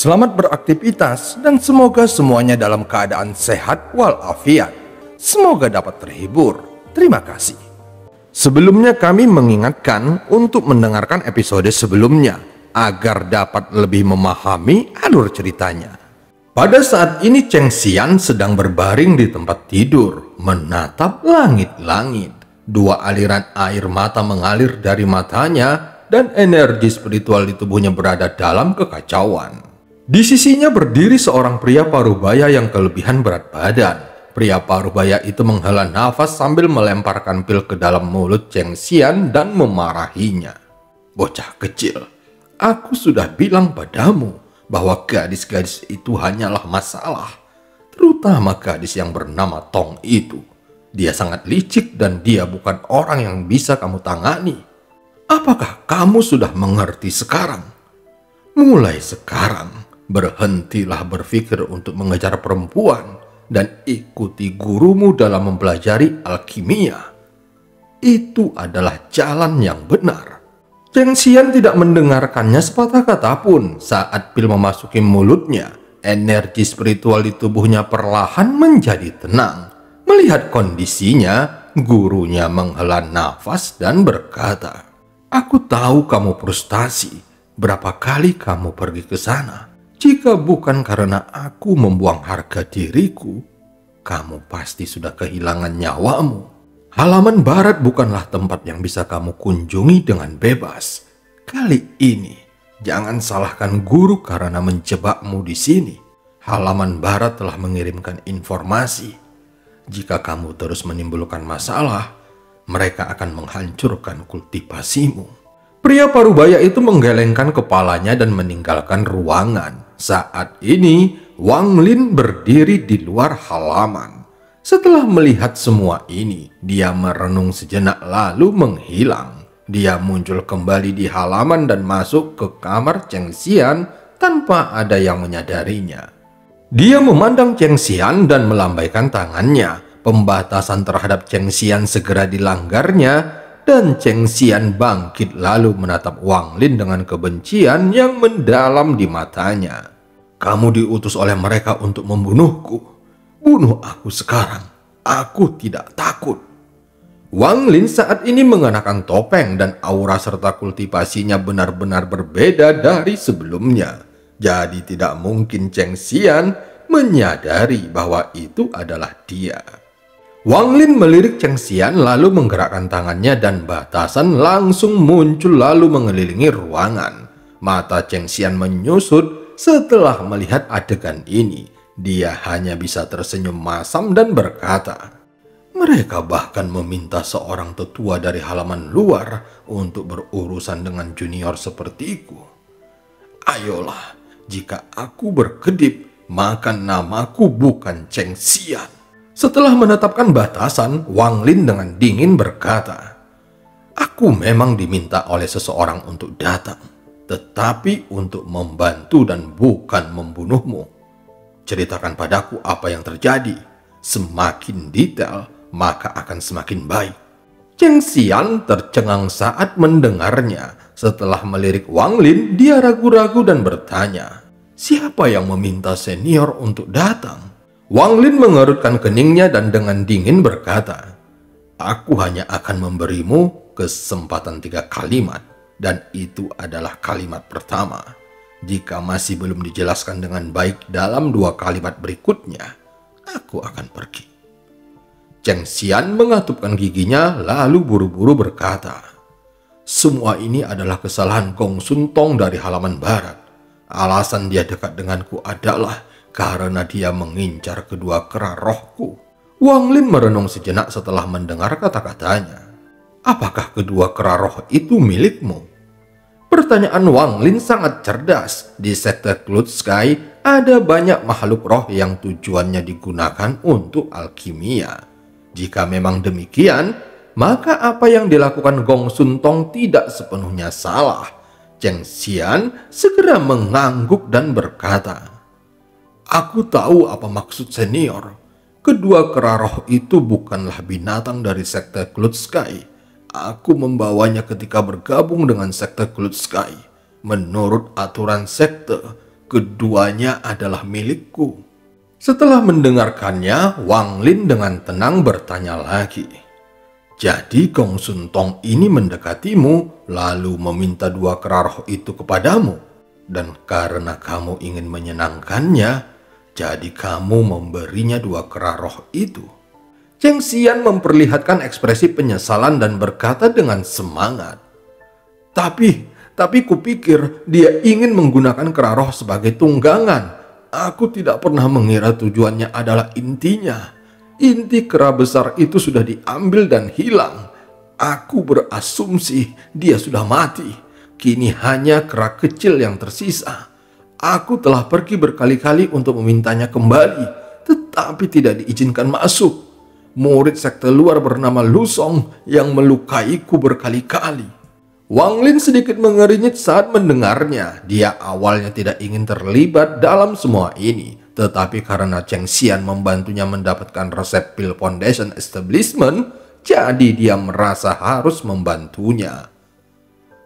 Selamat beraktivitas dan semoga semuanya dalam keadaan sehat walafiat. Semoga dapat terhibur. Terima kasih. Sebelumnya kami mengingatkan untuk mendengarkan episode sebelumnya agar dapat lebih memahami alur ceritanya. Pada saat ini Cheng Xian sedang berbaring di tempat tidur, menatap langit-langit. Dua aliran air mata mengalir dari matanya dan energi spiritual di tubuhnya berada dalam kekacauan. Di sisinya berdiri seorang pria parubaya yang kelebihan berat badan. Pria parubaya itu menghela nafas sambil melemparkan pil ke dalam mulut Cheng Xian dan memarahinya. Bocah kecil, aku sudah bilang padamu bahwa gadis-gadis itu hanyalah masalah. Terutama gadis yang bernama Tong itu. Dia sangat licik dan dia bukan orang yang bisa kamu tangani. Apakah kamu sudah mengerti sekarang? Mulai sekarang, berhentilah berpikir untuk mengejar perempuan dan ikuti gurumu dalam mempelajari alkimia. Itu adalah jalan yang benar. Cheng Xian tidak mendengarkannya sepatah kata pun. Saat pil memasuki mulutnya, energi spiritual di tubuhnya perlahan menjadi tenang. Melihat kondisinya, gurunya menghela nafas dan berkata, "Aku tahu kamu frustasi. Berapa kali kamu pergi ke sana? Jika bukan karena aku membuang harga diriku, kamu pasti sudah kehilangan nyawamu. Halaman barat bukanlah tempat yang bisa kamu kunjungi dengan bebas. Kali ini, jangan salahkan guru karena menjebakmu di sini. Halaman barat telah mengirimkan informasi. Jika kamu terus menimbulkan masalah, mereka akan menghancurkan kultivasimu." Pria parubaya itu menggelengkan kepalanya dan meninggalkan ruangan. Saat ini, Wang Lin berdiri di luar halaman. Setelah melihat semua ini, dia merenung sejenak lalu menghilang. Dia muncul kembali di halaman dan masuk ke kamar Cheng Xian tanpa ada yang menyadarinya. Dia memandang Cheng Xian dan melambaikan tangannya. Pembatasan terhadap Cheng Xian segera dilanggarnya dan Cheng Xian bangkit lalu menatap Wang Lin dengan kebencian yang mendalam di matanya. "Kamu diutus oleh mereka untuk membunuhku. Bunuh aku sekarang. Aku tidak takut." Wang Lin saat ini mengenakan topeng dan aura serta kultivasinya benar-benar berbeda dari sebelumnya. Jadi tidak mungkin Cheng Xian menyadari bahwa itu adalah dia. Wang Lin melirik Cheng Xian lalu menggerakkan tangannya dan batasan langsung muncul lalu mengelilingi ruangan. Mata Cheng Xian menyusut setelah melihat adegan ini. Dia hanya bisa tersenyum masam dan berkata, "Mereka bahkan meminta seorang tetua dari halaman luar untuk berurusan dengan junior sepertiku. Ayolah, jika aku berkedip, maka namaku bukan Cheng Xian." Setelah menetapkan batasan, Wang Lin dengan dingin berkata, "Aku memang diminta oleh seseorang untuk datang, tetapi untuk membantu dan bukan membunuhmu. Ceritakan padaku apa yang terjadi. Semakin detail, maka akan semakin baik." Cheng Xian tercengang saat mendengarnya. Setelah melirik Wang Lin, dia ragu-ragu dan bertanya, "Siapa yang meminta senior untuk datang?" Wang Lin mengerutkan keningnya dan dengan dingin berkata, "Aku hanya akan memberimu kesempatan 3 kalimat, dan itu adalah kalimat pertama. Jika masih belum dijelaskan dengan baik dalam 2 kalimat berikutnya, aku akan pergi." Cheng Xian mengatupkan giginya lalu buru-buru berkata, "Semua ini adalah kesalahan Gong Sun Tong dari halaman barat. Alasan dia dekat denganku adalah karena dia mengincar kedua kera rohku." Wang Lin merenung sejenak setelah mendengar kata-katanya. "Apakah kedua kera roh itu milikmu?" Pertanyaan Wang Lin sangat cerdas. Di sekte Cloud Sky ada banyak makhluk roh yang tujuannya digunakan untuk alkimia. Jika memang demikian, maka apa yang dilakukan Gong Sun Tong tidak sepenuhnya salah. Cheng Xian segera mengangguk dan berkata, "Aku tahu apa maksud senior. Kedua kera roh itu bukanlah binatang dari sekte Cloud Sky. Aku membawanya ketika bergabung dengan sekte Cloud Sky. Menurut aturan sekte, Keduanya adalah milikku. Setelah mendengarkannya, Wang Lin dengan tenang bertanya lagi. Jadi Gong Sun Tong ini mendekatimu lalu meminta 2 kera roh itu kepadamu. Dan karena kamu ingin menyenangkannya, jadi kamu memberinya 2 kera roh itu. Cheng Xian memperlihatkan ekspresi penyesalan dan berkata dengan semangat. Tapi kupikir dia ingin menggunakan kera roh sebagai tunggangan. Aku tidak pernah mengira tujuannya adalah intinya. Inti kera besar itu sudah diambil dan hilang. Aku berasumsi dia sudah mati. Kini hanya kera kecil yang tersisa. Aku telah pergi berkali-kali untuk memintanya kembali, tetapi tidak diizinkan masuk. Murid sekte luar bernama Lu Song yang melukaiku berkali-kali. Wang Lin sedikit mengernyit saat mendengarnya. Dia awalnya tidak ingin terlibat dalam semua ini, tetapi karena Cheng Xian membantunya mendapatkan resep pil Foundation Establishment, jadi dia merasa harus membantunya.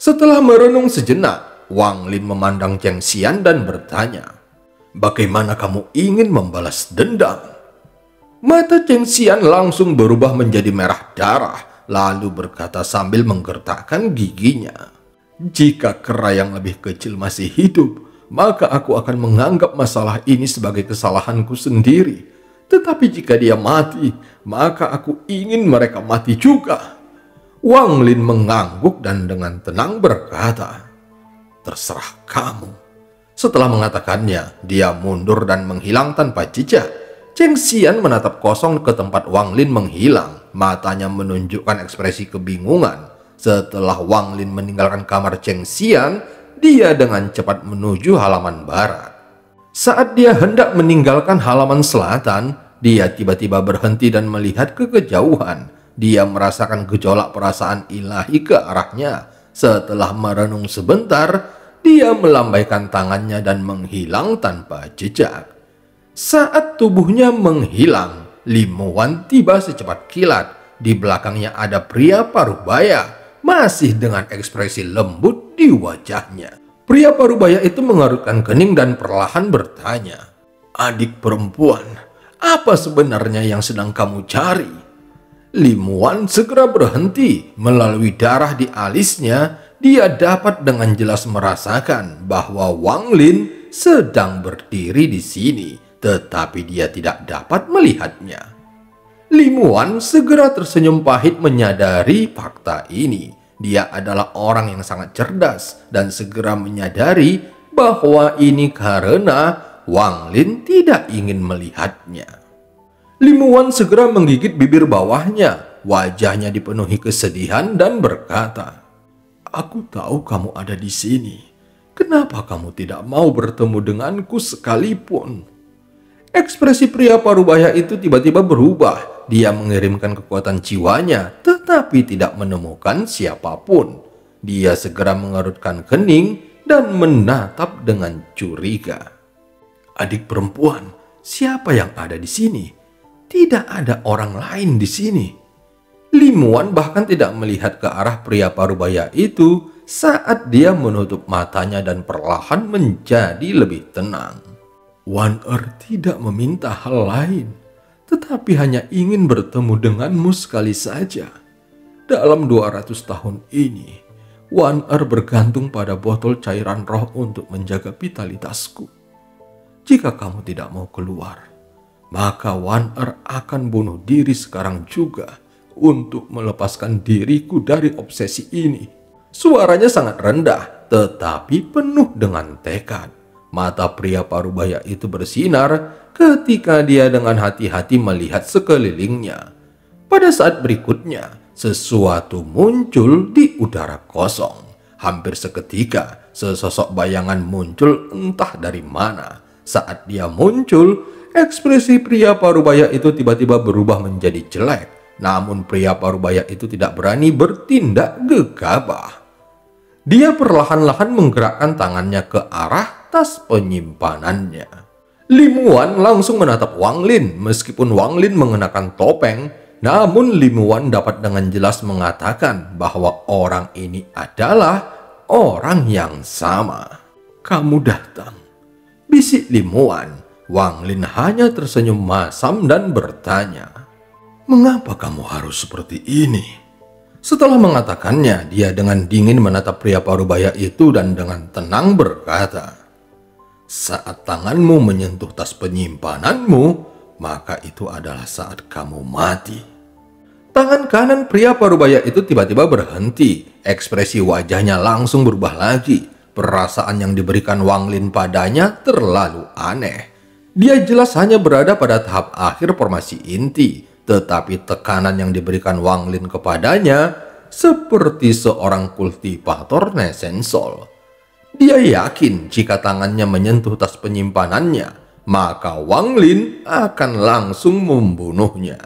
Setelah merenung sejenak, Wang Lin memandang Cheng Xian dan bertanya, "Bagaimana kamu ingin membalas dendam?" Mata Cheng Xian langsung berubah menjadi merah darah, lalu berkata sambil menggertakkan giginya, "Jika kera yang lebih kecil masih hidup, maka aku akan menganggap masalah ini sebagai kesalahanku sendiri. Tetapi jika dia mati, maka aku ingin mereka mati juga." Wang Lin mengangguk dan dengan tenang berkata, "Terserah kamu." Setelah mengatakannya, dia mundur dan menghilang tanpa jejak. Cheng Xian menatap kosong ke tempat Wang Lin menghilang. Matanya menunjukkan ekspresi kebingungan. Setelah Wang Lin meninggalkan kamar Cheng Xian, dia dengan cepat menuju halaman barat. Saat dia hendak meninggalkan halaman selatan, dia tiba-tiba berhenti dan melihat ke kejauhan. Dia merasakan gejolak perasaan ilahi ke arahnya. Setelah merenung sebentar, dia melambaikan tangannya dan menghilang tanpa jejak. Saat tubuhnya menghilang, Lim Wan tiba secepat kilat. Di belakangnya ada pria parubaya, masih dengan ekspresi lembut di wajahnya. Pria parubaya itu mengerutkan kening dan perlahan bertanya, "Adik perempuan, apa sebenarnya yang sedang kamu cari?" Lim Wan segera berhenti. Melalui darah di alisnya, dia dapat dengan jelas merasakan bahwa Wang Lin sedang berdiri di sini, tetapi dia tidak dapat melihatnya. Lim Wan segera tersenyum pahit menyadari fakta ini. Dia adalah orang yang sangat cerdas dan segera menyadari bahwa ini karena Wang Lin tidak ingin melihatnya. Lim Wan segera menggigit bibir bawahnya. Wajahnya dipenuhi kesedihan dan berkata, "Aku tahu kamu ada di sini. Kenapa kamu tidak mau bertemu denganku sekalipun?" Ekspresi pria parubaya itu tiba-tiba berubah. Dia mengirimkan kekuatan jiwanya, tetapi tidak menemukan siapapun. Dia segera mengerutkan kening dan menatap dengan curiga. "Adik perempuan, siapa yang ada di sini? Tidak ada orang lain di sini." Lim Wan bahkan tidak melihat ke arah pria parubaya itu saat dia menutup matanya dan perlahan menjadi lebih tenang. "Wan tidak meminta hal lain, tetapi hanya ingin bertemu denganmu sekali saja. Dalam 200 tahun ini, Wan bergantung pada botol cairan roh untuk menjaga vitalitasku. Jika kamu tidak mau keluar, maka Wan akan bunuh diri sekarang juga untuk melepaskan diriku dari obsesi ini." Suaranya sangat rendah, tetapi penuh dengan tekad. Mata pria parubaya itu bersinar ketika dia dengan hati-hati melihat sekelilingnya. Pada saat berikutnya, sesuatu muncul di udara kosong. Hampir seketika, sesosok bayangan muncul entah dari mana. Saat dia muncul, ekspresi pria parubaya itu tiba-tiba berubah menjadi jelek. Namun pria parubaya itu tidak berani bertindak gegabah. Dia perlahan-lahan menggerakkan tangannya ke arah tas penyimpanannya. Lim Wan langsung menatap Wang Lin. Meskipun Wang Lin mengenakan topeng, namun Lim Wan dapat dengan jelas mengatakan bahwa orang ini adalah orang yang sama. "Kamu datang. bisik Limuan. Wang Lin hanya tersenyum masam dan bertanya, "Mengapa kamu harus seperti ini?" Setelah mengatakannya, dia dengan dingin menatap pria parubaya itu dan dengan tenang berkata, "Saat tanganmu menyentuh tas penyimpananmu, maka itu adalah saat kamu mati." Tangan kanan pria parubaya itu tiba-tiba berhenti. Ekspresi wajahnya langsung berubah lagi. Perasaan yang diberikan Wang Lin padanya terlalu aneh. Dia jelas hanya berada pada tahap akhir formasi inti, tetapi tekanan yang diberikan Wang Lin kepadanya seperti seorang kultivator Nesensol. Dia yakin jika tangannya menyentuh tas penyimpanannya, maka Wang Lin akan langsung membunuhnya.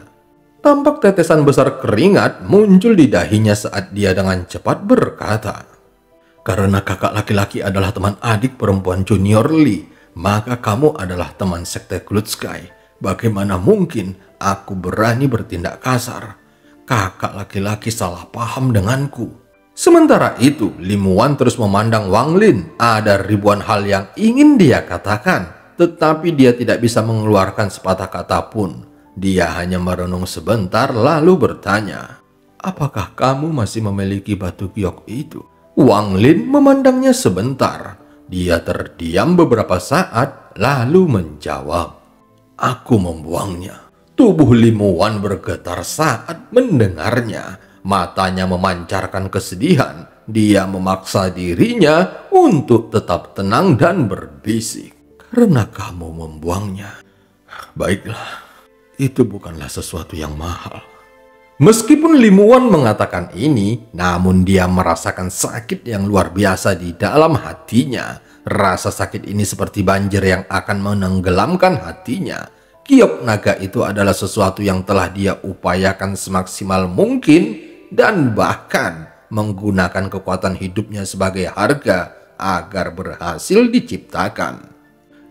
Tampak tetesan besar keringat muncul di dahinya saat dia dengan cepat berkata, "Karena kakak laki-laki adalah teman adik perempuan junior Li, maka kamu adalah teman sekte Klutskai. Bagaimana mungkin aku berani bertindak kasar? Kakak laki-laki salah paham denganku." Sementara itu, Limuan terus memandang Wang Lin. Ada ribuan hal yang ingin dia katakan, tetapi dia tidak bisa mengeluarkan sepatah kata pun. Dia hanya merenung sebentar lalu bertanya, "Apakah kamu masih memiliki batu giok itu?" Wang Lin memandangnya sebentar. Dia terdiam beberapa saat lalu menjawab, "Aku membuangnya." Tubuh Limuan bergetar saat mendengarnya. Matanya memancarkan kesedihan. Dia memaksa dirinya untuk tetap tenang dan berbisik, "Karena kamu membuangnya. Baiklah, itu bukanlah sesuatu yang mahal." Meskipun Limuan mengatakan ini, namun dia merasakan sakit yang luar biasa di dalam hatinya. Rasa sakit ini seperti banjir yang akan menenggelamkan hatinya. Giok naga itu adalah sesuatu yang telah dia upayakan semaksimal mungkin dan bahkan menggunakan kekuatan hidupnya sebagai harga agar berhasil diciptakan.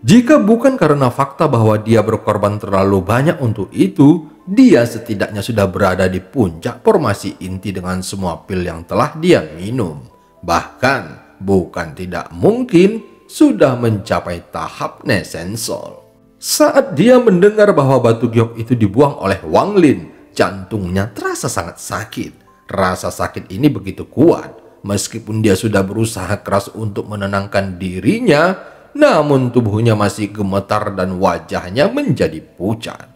Jika bukan karena fakta bahwa dia berkorban terlalu banyak untuk itu, dia setidaknya sudah berada di puncak formasi inti dengan semua pil yang telah dia minum. Bahkan, bukan tidak mungkin sudah mencapai tahap Nesensol. Saat dia mendengar bahwa batu giok itu dibuang oleh Wang Lin, jantungnya terasa sangat sakit. Rasa sakit ini begitu kuat, meskipun dia sudah berusaha keras untuk menenangkan dirinya, namun tubuhnya masih gemetar dan wajahnya menjadi pucat.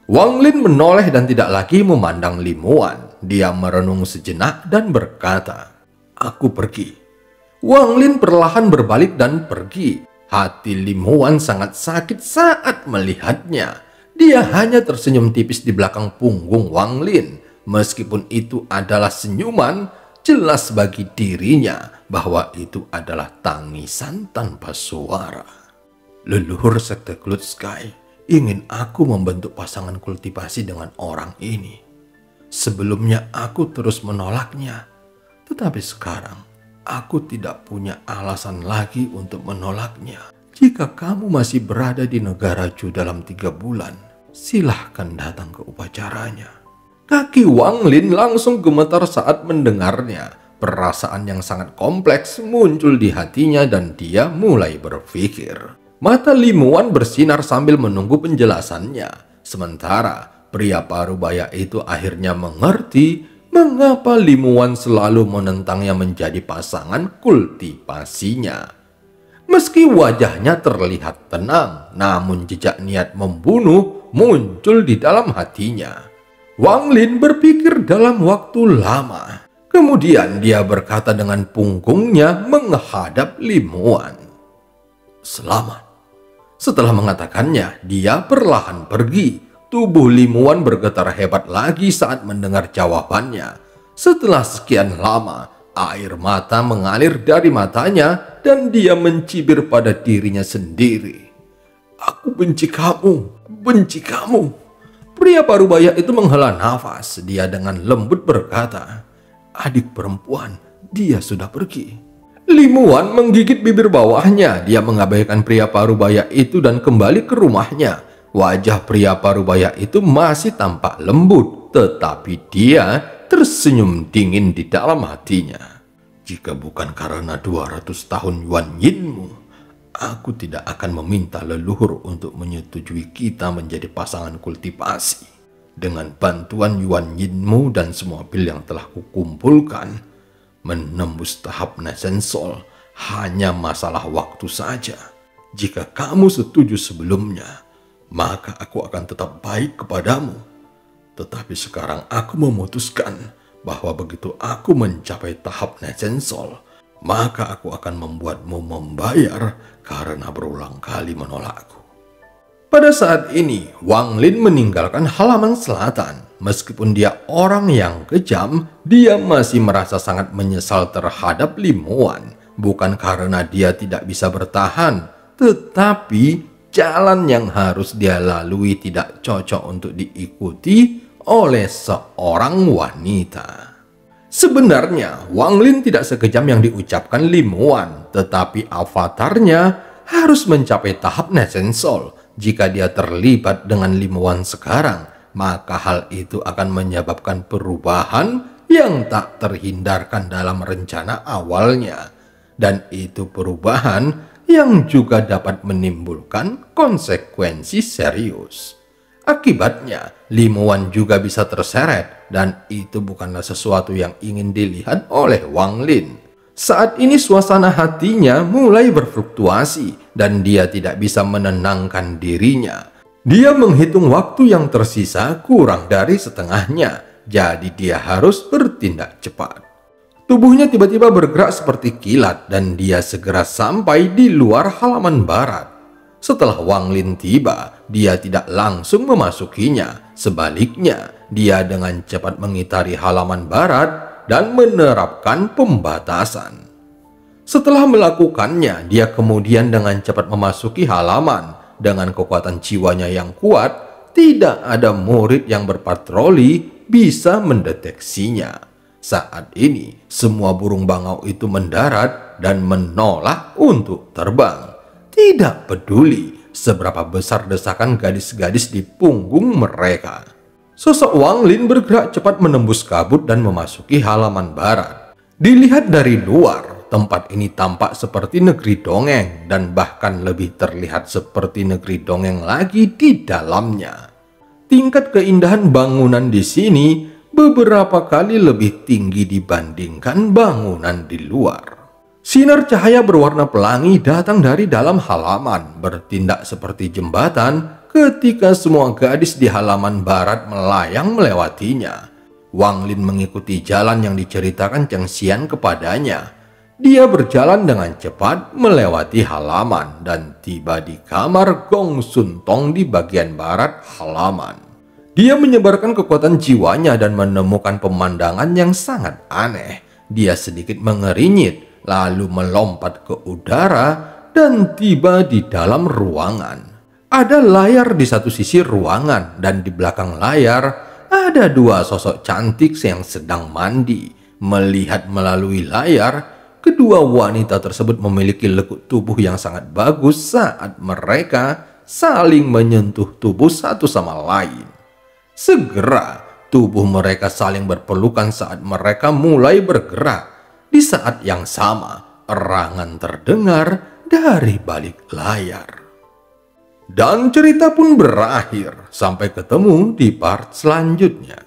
Wang Lin menoleh dan tidak lagi memandang Limuan. Dia merenung sejenak dan berkata, "Aku pergi." Wang Lin perlahan berbalik dan pergi. Hati Limuan sangat sakit saat melihatnya. Dia hanya tersenyum tipis di belakang punggung Wang Lin. Meskipun itu adalah senyuman, jelas bagi dirinya bahwa itu adalah tangisan tanpa suara. "Leluhur sekte Klutskai ingin aku membentuk pasangan kultivasi dengan orang ini. Sebelumnya aku terus menolaknya, tetapi sekarang aku tidak punya alasan lagi untuk menolaknya. Jika kamu masih berada di negara Ju dalam 3 bulan, silahkan datang ke upacaranya." Kaki Wang Lin langsung gemetar saat mendengarnya. Perasaan yang sangat kompleks muncul di hatinya dan dia mulai berpikir. Mata Limuan bersinar sambil menunggu penjelasannya. Sementara pria parubaya itu akhirnya mengerti mengapa Limuan selalu menentangnya menjadi pasangan kultivasinya. Meski wajahnya terlihat tenang, namun jejak niat membunuh muncul di dalam hatinya. Wang Lin berpikir dalam waktu lama. Kemudian dia berkata dengan punggungnya menghadap Limuan, "Selamat." Setelah mengatakannya, dia perlahan pergi. Tubuh Limuan bergetar hebat lagi saat mendengar jawabannya. Setelah sekian lama, air mata mengalir dari matanya dan dia mencibir pada dirinya sendiri. "Aku benci kamu, benci kamu." Pria parubaya itu menghela nafas. Dia dengan lembut berkata, "Adik perempuan, dia sudah pergi." Limuan menggigit bibir bawahnya. Dia mengabaikan pria parubaya itu dan kembali ke rumahnya. Wajah pria parubaya itu masih tampak lembut, tetapi dia tersenyum dingin di dalam hatinya. "Jika bukan karena 200 tahun Yuan Yinmu, aku tidak akan meminta leluhur untuk menyetujui kita menjadi pasangan kultivasi. Dengan bantuan Yuan Yinmu dan semua pil yang telah kukumpulkan, menembus tahap Nesensol hanya masalah waktu saja. Jika kamu setuju sebelumnya, maka aku akan tetap baik kepadamu. Tetapi sekarang aku memutuskan bahwa begitu aku mencapai tahap Nesensol, maka aku akan membuatmu membayar karena berulang kali menolakku. Pada saat ini, Wang Lin meninggalkan halaman selatan. Meskipun dia orang yang kejam, dia masih merasa sangat menyesal terhadap Lim Wan. Bukan karena dia tidak bisa bertahan, tetapi jalan yang harus dia lalui tidak cocok untuk diikuti oleh seorang wanita. Sebenarnya, Wang Lin tidak sekejam yang diucapkan Lim Wan, tetapi avatarnya harus mencapai tahap Nesensol. Jika dia terlibat dengan Lim Wan sekarang, maka hal itu akan menyebabkan perubahan yang tak terhindarkan dalam rencana awalnya. Dan itu perubahan yang juga dapat menimbulkan konsekuensi serius. Akibatnya, Lim Wan juga bisa terseret, dan itu bukanlah sesuatu yang ingin dilihat oleh Wang Lin. Saat ini suasana hatinya mulai berfluktuasi, dan dia tidak bisa menenangkan dirinya. Dia menghitung waktu yang tersisa kurang dari setengahnya, jadi dia harus bertindak cepat. Tubuhnya tiba-tiba bergerak seperti kilat, dan dia segera sampai di luar halaman barat. Setelah Wang Lin tiba, dia tidak langsung memasukinya. Sebaliknya, dia dengan cepat mengitari halaman barat dan menerapkan pembatasan. Setelah melakukannya, dia kemudian dengan cepat memasuki halaman. Dengan kekuatan jiwanya yang kuat, tidak ada murid yang berpatroli bisa mendeteksinya. Saat ini, semua burung bangau itu mendarat dan menolak untuk terbang. Tidak peduli seberapa besar desakan gadis-gadis di punggung mereka. Sosok Wang Lin bergerak cepat menembus kabut dan memasuki halaman barat. Dilihat dari luar, tempat ini tampak seperti negeri dongeng dan bahkan lebih terlihat seperti negeri dongeng lagi di dalamnya. Tingkat keindahan bangunan di sini beberapa kali lebih tinggi dibandingkan bangunan di luar. Sinar cahaya berwarna pelangi datang dari dalam halaman, bertindak seperti jembatan ketika semua gadis di halaman barat melayang melewatinya. Wang Lin mengikuti jalan yang diceritakan Cheng Xian kepadanya. Dia berjalan dengan cepat melewati halaman dan tiba di kamar Gong Sun Tong di bagian barat halaman. Dia menyebarkan kekuatan jiwanya dan menemukan pemandangan yang sangat aneh. Dia sedikit mengerinyit, lalu melompat ke udara dan tiba di dalam ruangan. Ada layar di satu sisi ruangan dan di belakang layar ada dua sosok cantik yang sedang mandi. Melihat melalui layar, kedua wanita tersebut memiliki lekuk tubuh yang sangat bagus saat mereka saling menyentuh tubuh satu sama lain. Segera tubuh mereka saling berpelukan saat mereka mulai bergerak. Di saat yang sama, erangan terdengar dari balik layar. Dan cerita pun berakhir. Sampai ketemu di part selanjutnya.